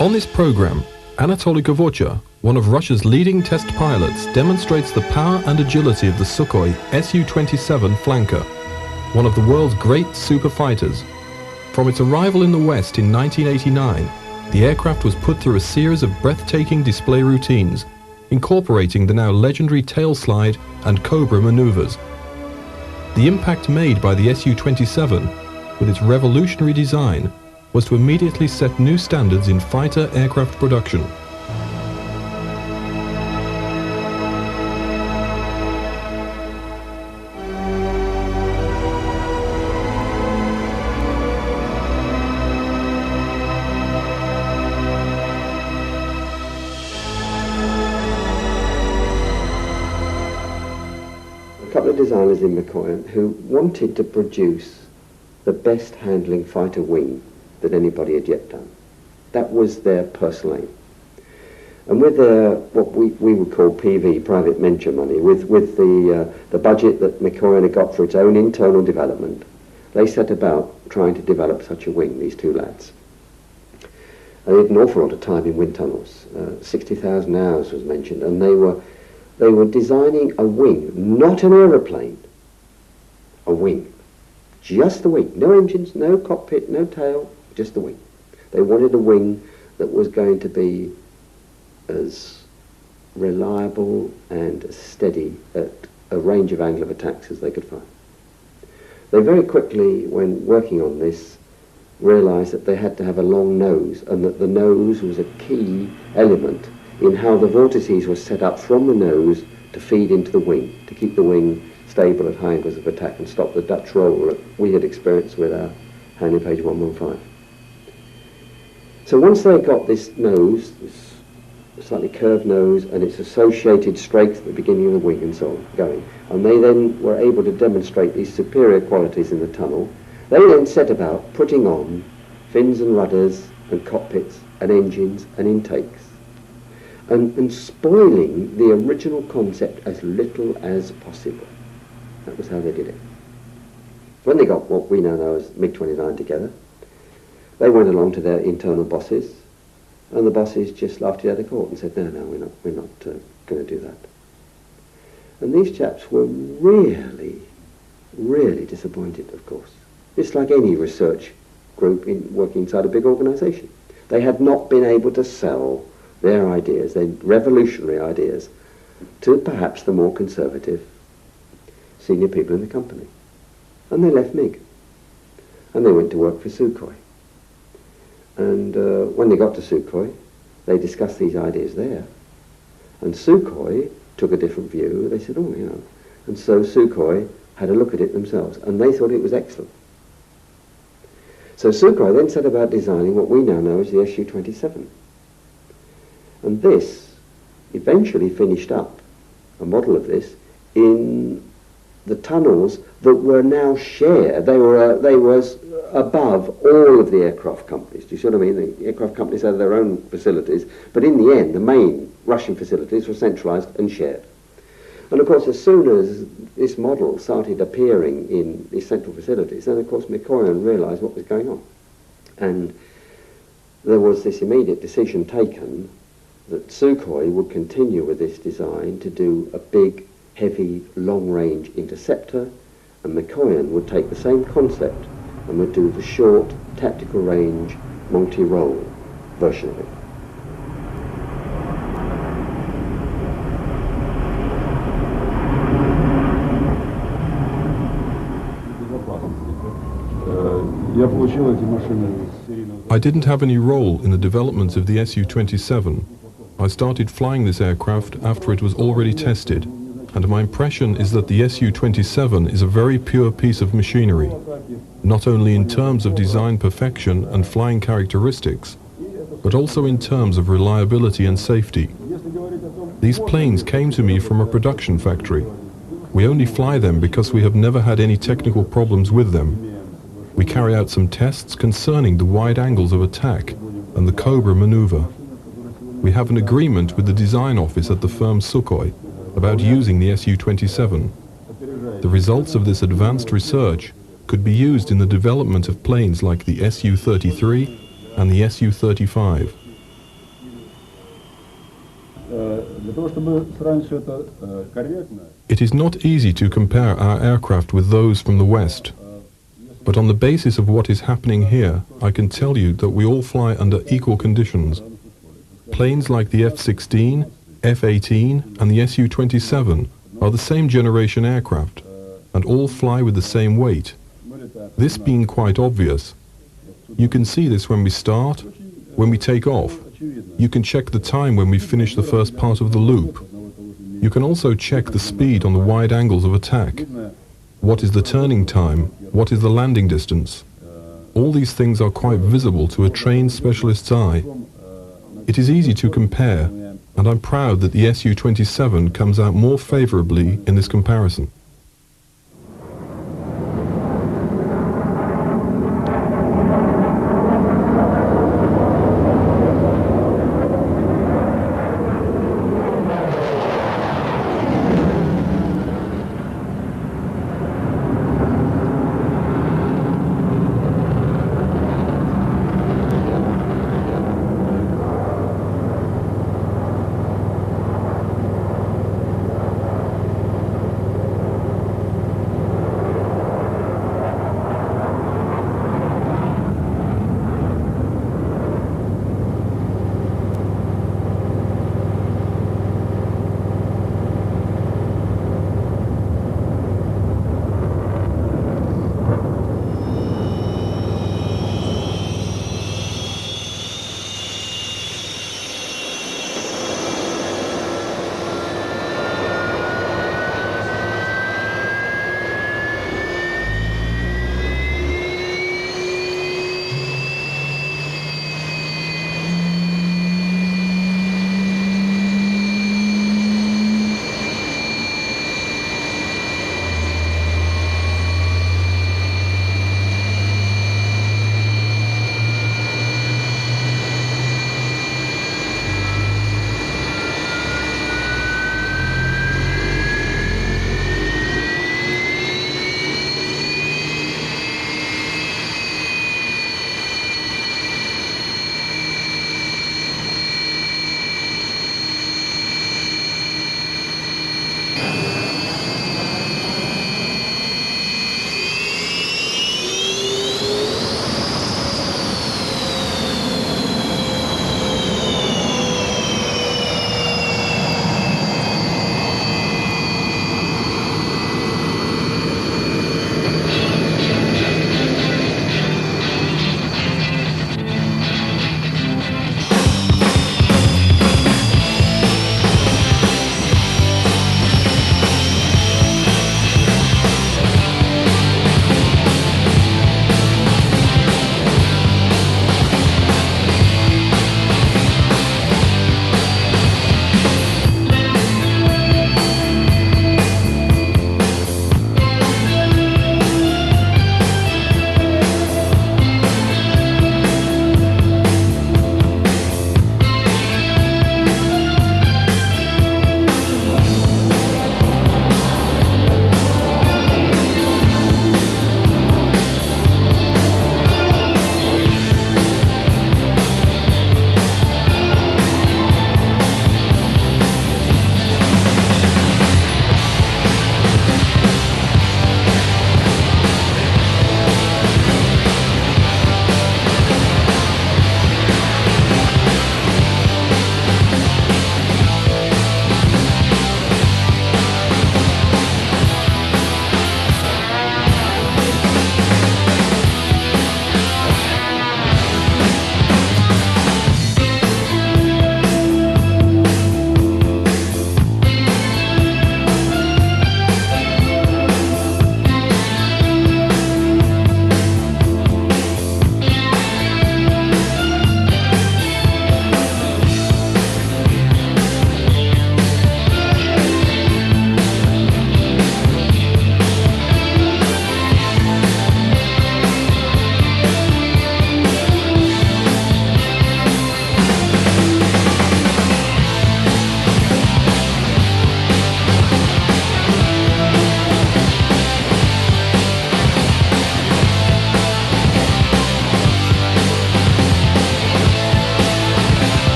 On this program, Anatoly Kavocha, one of Russia's leading test pilots, demonstrates the power and agility of the Sukhoi Su-27 Flanker, one of the world's great super fighters. From its arrival in the West in 1989, the aircraft was put through a series of breathtaking display routines, incorporating the now legendary tail slide and Cobra maneuvers. The impact made by the Su-27, with its revolutionary design, was to immediately set new standards in fighter aircraft production. A couple of designers in Mikoyan who wanted to produce the best handling fighter wing that anybody had yet done. That was their personal aim. And with what we would call PV, private venture money, with the budget that Mikoyan had got for its own internal development, they set about trying to develop such a wing, these two lads. They had an awful lot of time in wind tunnels. 60,000 hours was mentioned, and they were designing a wing, not an aeroplane, a wing. Just the wing. No engines, no cockpit, no tail, just the wing. They wanted a wing that was going to be as reliable and as steady at a range of angle of attacks as they could find. They very quickly, when working on this, realized that they had to have a long nose, and that the nose was a key element in how the vortices were set up from the nose to feed into the wing, to keep the wing stable at high angles of attack and stop the Dutch roll that we had experienced with our handling page 115. So once they got this nose, this slightly curved nose, and its associated strength at the beginning of the wing and so on, going, and they then were able to demonstrate these superior qualities in the tunnel, they then set about putting on fins and rudders and cockpits and engines and intakes, and spoiling the original concept as little as possible. That was how they did it. When they got what we now know as MiG-29 together, they went along to their internal bosses, and the bosses just laughed it out of court and said, no, we're not going to do that. And these chaps were really, really disappointed, of course. It's like any research group working inside a big organisation. They had not been able to sell their ideas, their revolutionary ideas, to perhaps the more conservative senior people in the company. And they left MiG. And they went to work for Sukhoi. And when they got to Sukhoi, they discussed these ideas there. And Sukhoi took a different view. They said, oh, you know. And so Sukhoi had a look at it themselves, and they thought it was excellent. So Sukhoi then set about designing what we now know as the Su-27. And this eventually finished up, a model of this, in the tunnels that were now shared. They were above all of the aircraft companies. Do you see what I mean? The aircraft companies had their own facilities, but in the end, the main Russian facilities were centralized and shared. And of course, as soon as this model started appearing in these central facilities, then of course Mikoyan realized what was going on. And there was this immediate decision taken that Sukhoi would continue with this design to do a big, heavy, long-range interceptor, and Mikoyan would take the same concept and would do the short, tactical range, multi-role version of it. I didn't have any role in the development of the Su-27. I started flying this aircraft after it was already tested, and my impression is that the Su-27 is a very pure piece of machinery, not only in terms of design perfection and flying characteristics, but also in terms of reliability and safety. These planes came to me from a production factory. We only fly them because we have never had any technical problems with them. We carry out some tests concerning the wide angles of attack and the Cobra maneuver. We have an agreement with the design office at the firm Sukhoi about using the Su-27. The results of this advanced research could be used in the development of planes like the Su-33 and the Su-35. Для того, чтобы сравнить все это корректно, It is not easy to compare our aircraft with those from the West. But on the basis of what is happening here, I can tell you that we all fly under equal conditions. Planes like the F-16, F-18 and the Su-27 are the same generation aircraft, and all fly with the same weight. This being quite obvious. You can see this when we start, when we take off. You can check the time when we finish the first part of the loop. You can also check the speed on the wide angles of attack. What is the turning time? What is the landing distance? All these things are quite visible to a trained specialist's eye. It is easy to compare, and I'm proud that the Su-27 comes out more favorably in this comparison.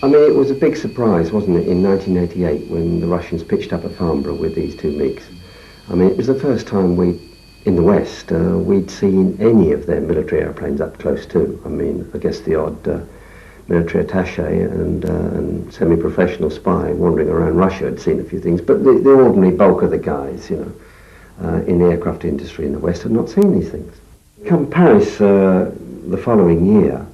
I mean, it was a big surprise, wasn't it, in 1988 when the Russians pitched up at Farnborough with these two MiGs. I mean, it was the first time in the West, we'd seen any of their military airplanes up close too. I mean, I guess the odd military attaché and semi-professional spy wandering around Russia had seen a few things, but the ordinary bulk of the guys, you know, in the aircraft industry in the West had not seen these things. Come Paris the following year,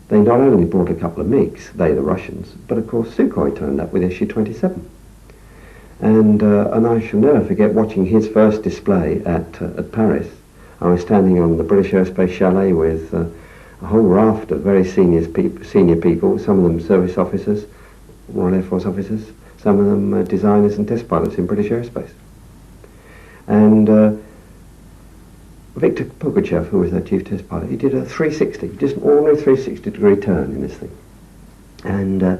they not only brought a couple of MiGs, they the Russians, but of course Sukhoi turned up with Su-27. And I shall never forget watching his first display at Paris. I was standing on the British Aerospace Chalet with a whole raft of very senior people, some of them service officers, Royal Air Force officers, some of them designers and test pilots in British Aerospace. And Viktor Pugachev, who was their chief test pilot, he did a 360, just an ordinary 360-degree turn in this thing. And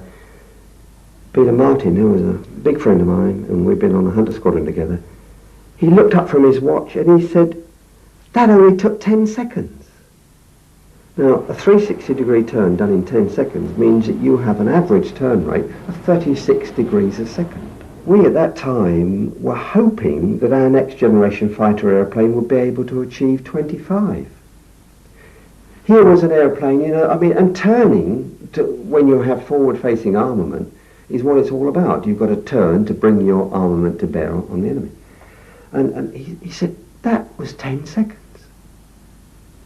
Peter Martin, who was a big friend of mine, and we'd been on a Hunter Squadron together, he looked up from his watch and he said, "That only took 10 seconds. Now, a 360-degree turn done in 10 seconds means that you have an average turn rate of 36 degrees a second. We at that time were hoping that our next generation fighter airplane would be able to achieve 25. Here was an airplane, you know, I mean, and turning to, when you have forward-facing armament is what it's all about. You've got to turn to bring your armament to bear on the enemy. And he said, that was 10 seconds.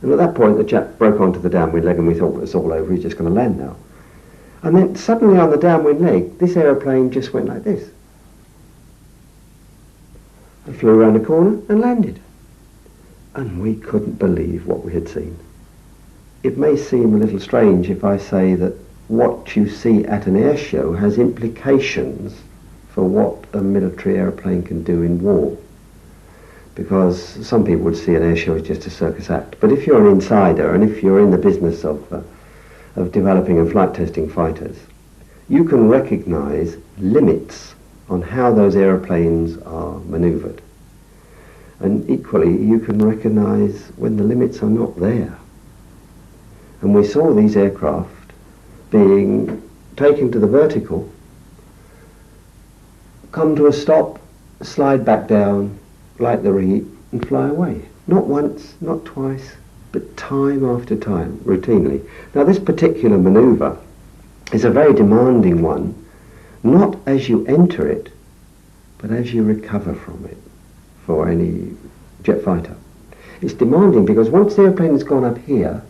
And at that point, the chap broke onto the downwind leg and we thought, it's all over, he's just going to land now. And then suddenly on the downwind leg, this airplane just went like this. And flew around the corner and landed. And we couldn't believe what we had seen. It may seem a little strange if I say that what you see at an air show has implications for what a military airplane can do in war. Because some people would see an air show as just a circus act. But if you're an insider and if you're in the business of developing and flight testing fighters, you can recognize limits on how those airplanes are maneuvered. And equally, you can recognize when the limits are not there. And we saw these aircraft being taken to the vertical, come to a stop, slide back down, light the reheat, and fly away. Not once, not twice, but time after time, routinely. Now this particular maneuver is a very demanding one, not as you enter it, but as you recover from it for any jet fighter. It's demanding because once the airplane has gone up here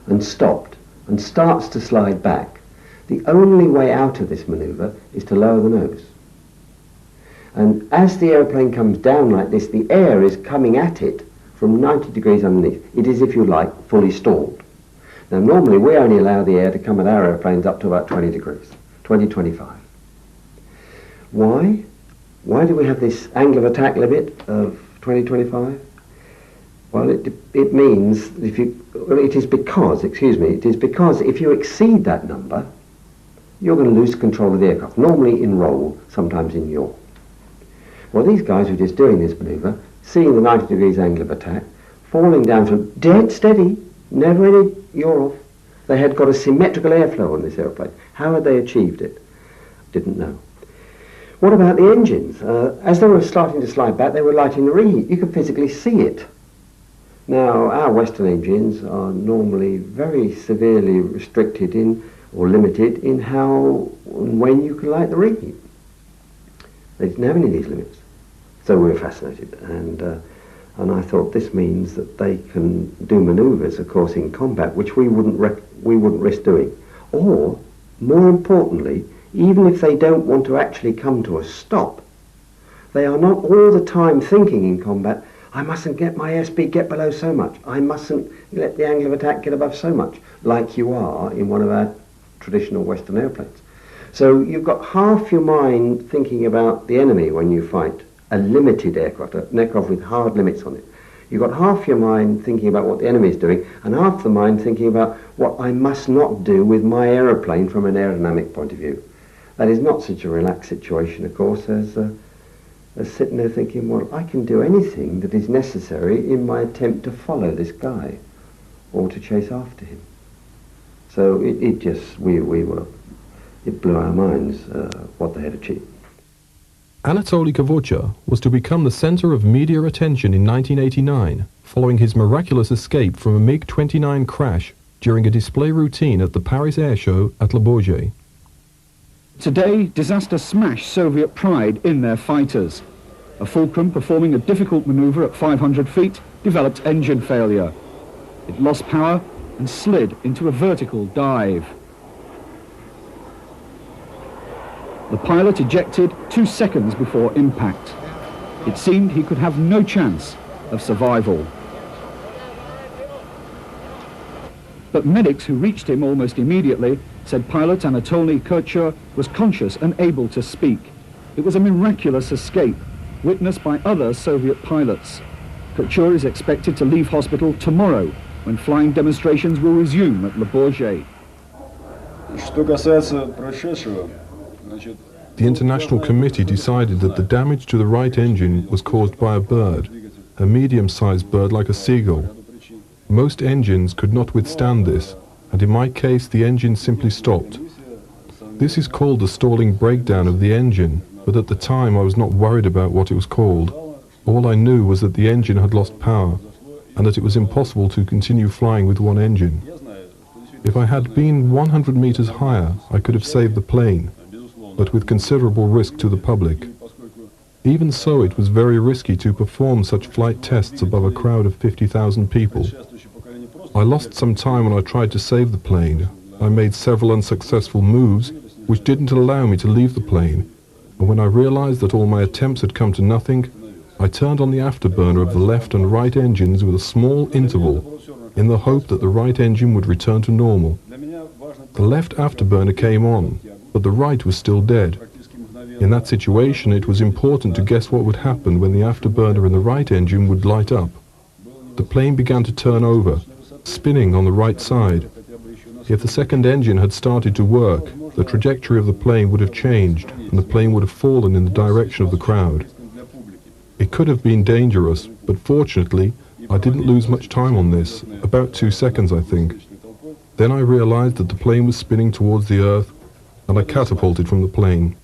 and stopped and starts to slide back, the only way out of this maneuver is to lower the nose. And as the airplane comes down like this, the air is coming at it from 90 degrees underneath. It is, if you like, fully stalled. Now normally we only allow the air to come at our airplanes up to about 20 degrees, 20, 25. Why? Why do we have this angle of attack limit of 20, 25? Well, it means, it is because if you exceed that number, you're going to lose control of the aircraft, normally in roll, sometimes in yaw. Well, these guys were just doing this maneuver, seeing the 90 degrees angle of attack, falling down from dead steady, never any yaw off. They had got a symmetrical airflow on this airplane. How had they achieved it? Didn't know. What about the engines? As they were starting to slide back, they were lighting the reheat. You could physically see it. Now, our Western engines are normally very severely restricted in, or limited in how and when you can light the reheat. They didn't have any of these limits. So we were fascinated, and I thought this means that they can do manoeuvres, of course, in combat, which we wouldn't risk doing. Or, more importantly, even if they don't want to actually come to a stop, they are not all the time thinking in combat, I mustn't get my airspeed get below so much, I mustn't let the angle of attack get above so much, like you are in one of our traditional Western airplanes. So you've got half your mind thinking about the enemy when you fight a limited aircraft, an aircraft with hard limits on it. You've got half your mind thinking about what the enemy is doing, and half the mind thinking about what I must not do with my aeroplane from an aerodynamic point of view. That is not such a relaxed situation, of course, as sitting there thinking, well, I can do anything that is necessary in my attempt to follow this guy or to chase after him. So it just, it blew our minds what they had achieved. Anatoly Kavocha was to become the center of media attention in 1989, following his miraculous escape from a MiG-29 crash during a display routine at the Paris Air Show at Le Bourget. Today, disaster smashed Soviet pride in their fighters. A Fulcrum performing a difficult maneuver at 500 feet developed engine failure. It lost power and slid into a vertical dive. The pilot ejected 2 seconds before impact. It seemed he could have no chance of survival. But medics who reached him almost immediately said pilot Anatoly Kirchur was conscious and able to speak. It was a miraculous escape, witnessed by other Soviet pilots. Kirchur is expected to leave hospital tomorrow, when flying demonstrations will resume at Le Bourget. Что касается происшедшего, значит, The International Committee decided that the damage to the right engine was caused by a bird, a medium-sized bird like a seagull. Most engines could not withstand this, and in my case the engine simply stopped. This is called the stalling breakdown of the engine, but at the time I was not worried about what it was called. All I knew was that the engine had lost power, and that it was impossible to continue flying with one engine. If I had been 100 meters higher, I could have saved the plane, but with considerable risk to the public. Even so, it was very risky to perform such flight tests above a crowd of 50,000 people. I lost some time when I tried to save the plane. I made several unsuccessful moves, which didn't allow me to leave the plane, and when I realized that all my attempts had come to nothing, I turned on the afterburner of the left and right engines with a small interval, in the hope that the right engine would return to normal. The left afterburner came on, but the right was still dead. In that situation, it was important to guess what would happen when the afterburner in the right engine would light up. The plane began to turn over, spinning on the right side. If the second engine had started to work, the trajectory of the plane would have changed, and the plane would have fallen in the direction of the crowd. It could have been dangerous, but fortunately, I didn't lose much time on this, about 2 seconds I think. Then I realized that the plane was spinning towards the earth, and I catapulted from the plane.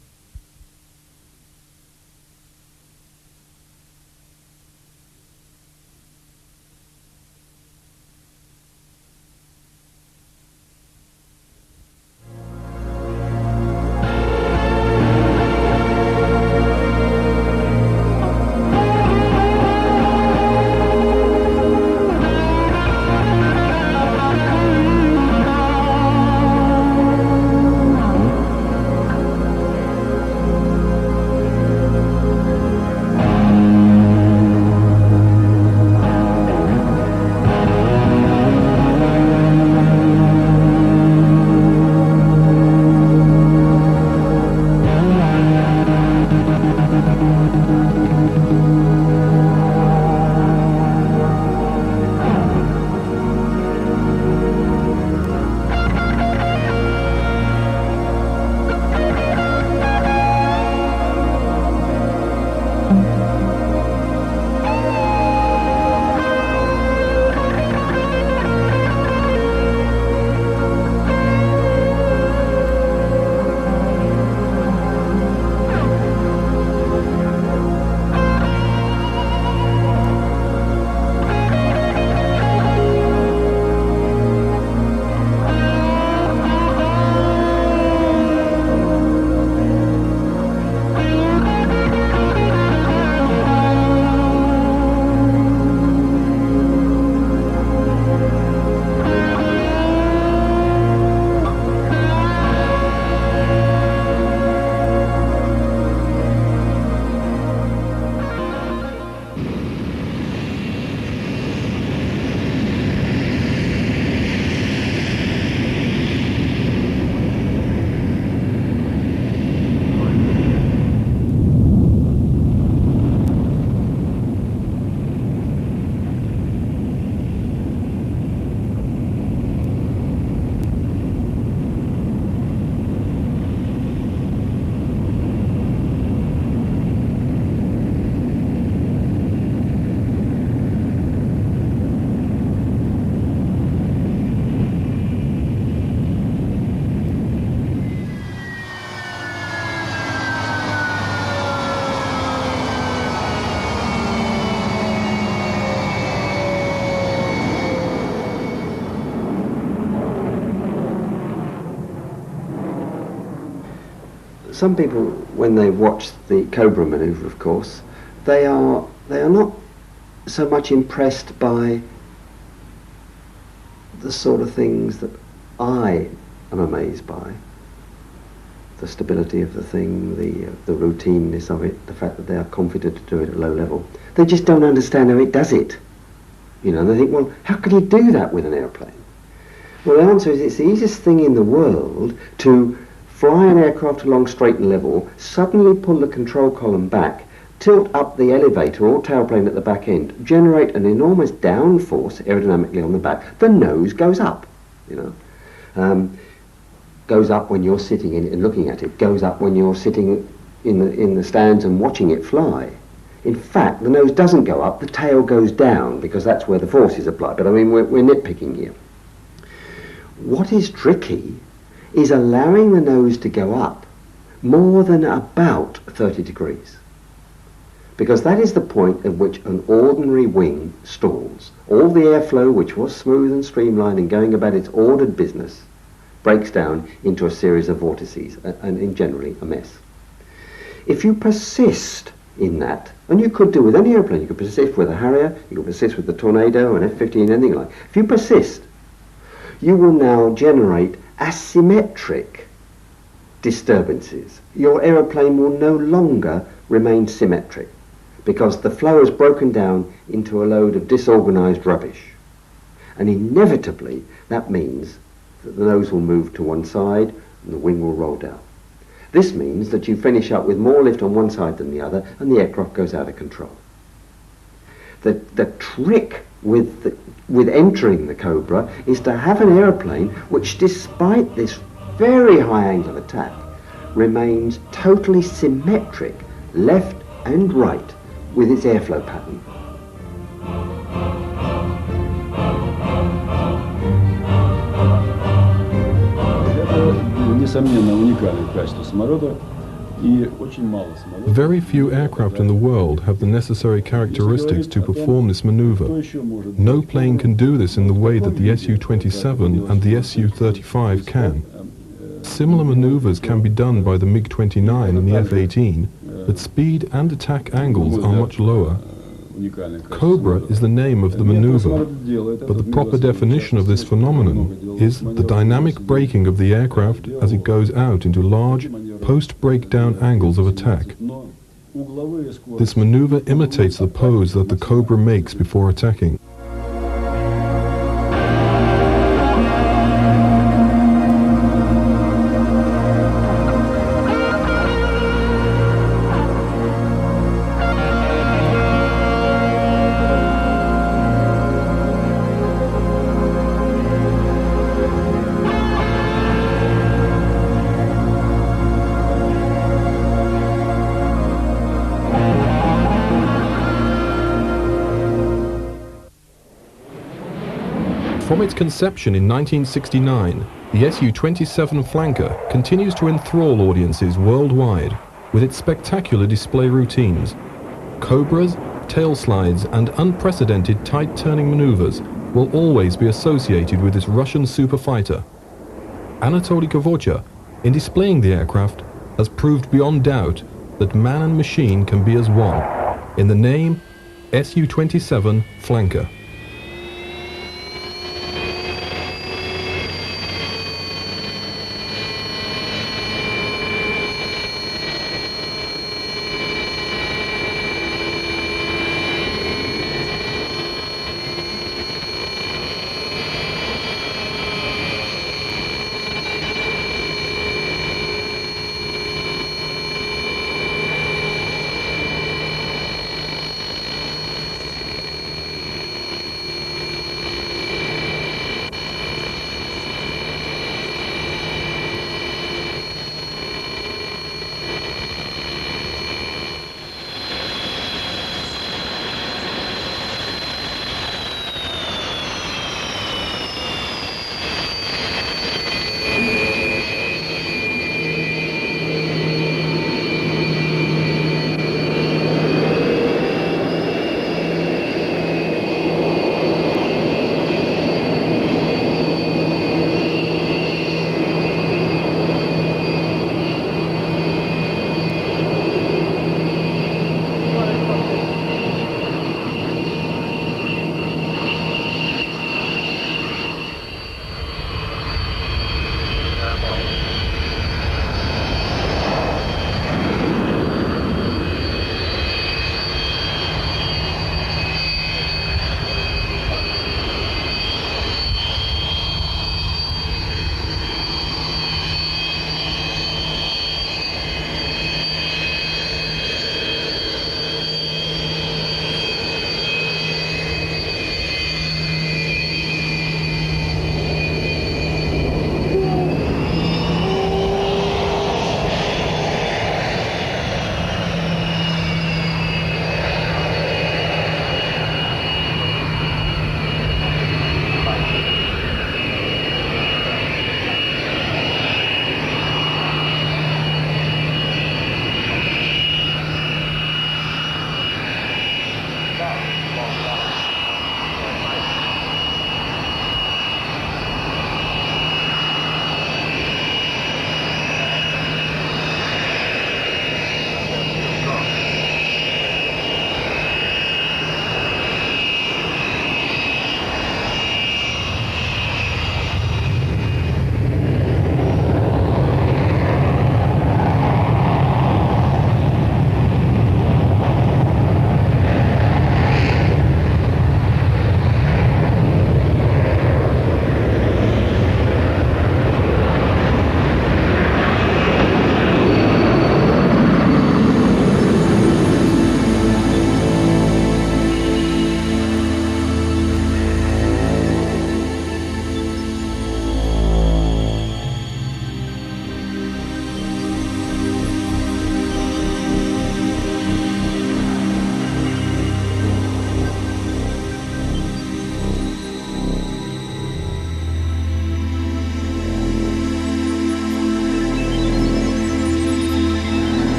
some people, when they watch the Cobra manoeuvre, of course, they are not so much impressed by the sort of things that I am amazed by. The stability of the thing, the routineness of it, the fact that they are confident to do it at low level. They just don't understand how it does it. You know, they think, well, how can you do that with an airplane? Well, the answer is it's the easiest thing in the world to fly an aircraft along straight and level, suddenly pull the control column back, tilt up the elevator or tailplane at the back end, generate an enormous downforce aerodynamically on the back. The nose goes up, you know. Goes up when you're sitting in it and looking at it, goes up when you're sitting in the stands and watching it fly. In fact, the nose doesn't go up, the tail goes down, because that's where the force is applied. But I mean, we're nitpicking here. What is tricky is allowing the nose to go up more than about 30 degrees. Because that is the point at which an ordinary wing stalls. All the airflow, which was smooth and streamlined and going about its ordered business, breaks down into a series of vortices and in generally a mess. If you persist in that, and you could do with any airplane, you could persist with a Harrier, you could persist with the Tornado, an F-15, anything like that. If you persist, you will now generate asymmetric disturbances. Your aeroplane will no longer remain symmetric because the flow has broken down into a load of disorganized rubbish. And inevitably, that means that the nose will move to one side and the wing will roll down. This means that you finish up with more lift on one side than the other and the aircraft goes out of control. The trick with entering the Cobra is to have an airplane which, despite this very high angle of attack, remains totally symmetric left and right with its airflow pattern. Несомненно, уникальное качество самолета, и очень мало самолетов. Very few aircraft in the world have the necessary characteristics to perform this maneuver. No plane can do this in the way that the Su-27 and the Su-35 can. Similar maneuvers can be done by the MiG-29 and the F-18, but speed and attack angles are much lower. Cobra is the name of the maneuver, but the proper definition of this phenomenon is the dynamic braking of the aircraft as it goes out into large, post-breakdown angles of attack. This maneuver imitates the pose that the Cobra makes before attacking. From its conception in 1969, the Su-27 Flanker continues to enthrall audiences worldwide with its spectacular display routines. Cobras, tail slides and unprecedented tight-turning maneuvers will always be associated with this Russian superfighter. Anatoly Kavocha, in displaying the aircraft, has proved beyond doubt that man and machine can be as one, in the name Su-27 Flanker.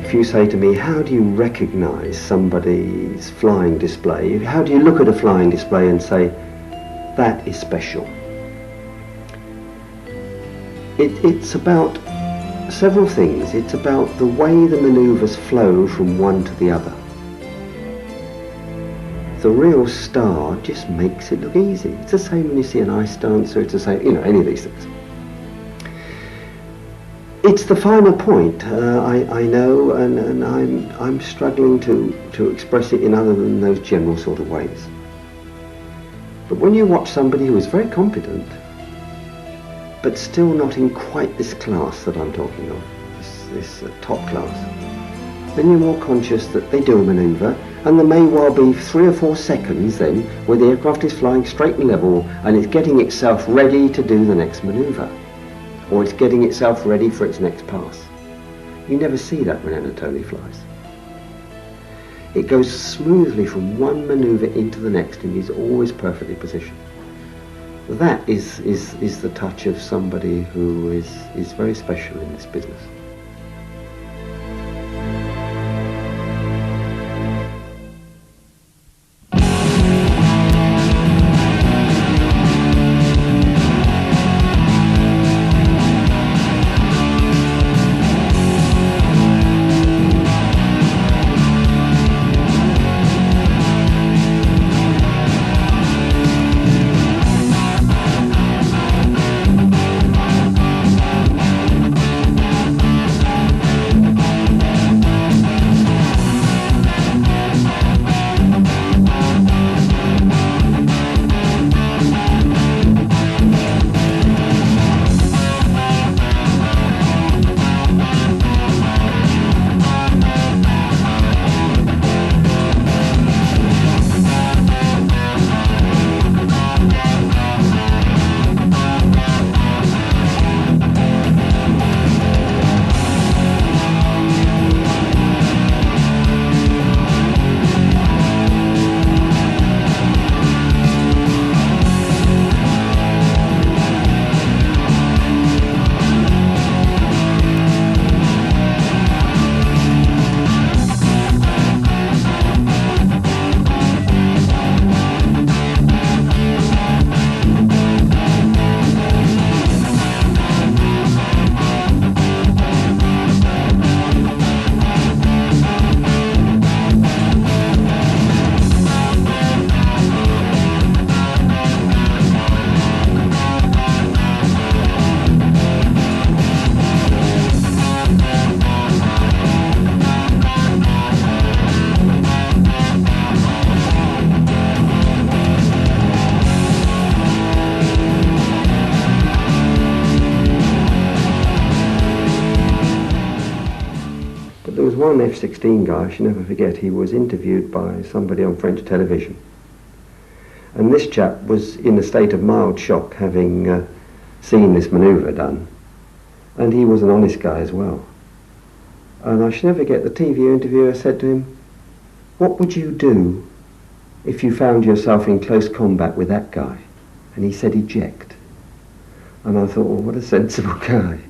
if you say to me, how do you recognise somebody's flying display? How do you look at a flying display and say, that is special? It's about several things. It's about the way the manoeuvres flow from one to the other. The real star just makes it look easy. It's the same when you see an ice dancer, it's the same, you know, any of these things. It's the finer point, I know, and I'm struggling to express it in other than those general sort of ways. But when you watch somebody who is very competent, but still not in quite this class that I'm talking of, this top class, then you're more conscious that they do a manoeuvre, and there may well be 3 or 4 seconds then where the aircraft is flying straight and level and it's getting itself ready to do the next manoeuvre, or it's getting itself ready for its next pass. You never see that when Anatoly flies. It goes smoothly from one manoeuvre into the next, and he's always perfectly positioned. That is the touch of somebody who is very special in this business. One F-16 guy, I shall never forget, he was interviewed by somebody on French television. And this chap was in a state of mild shock, having seen this manoeuvre done. And he was an honest guy as well. And I shall never forget, the TV interviewer said to him, what would you do if you found yourself in close combat with that guy? And he said, eject. And I thought, well, what a sensible guy.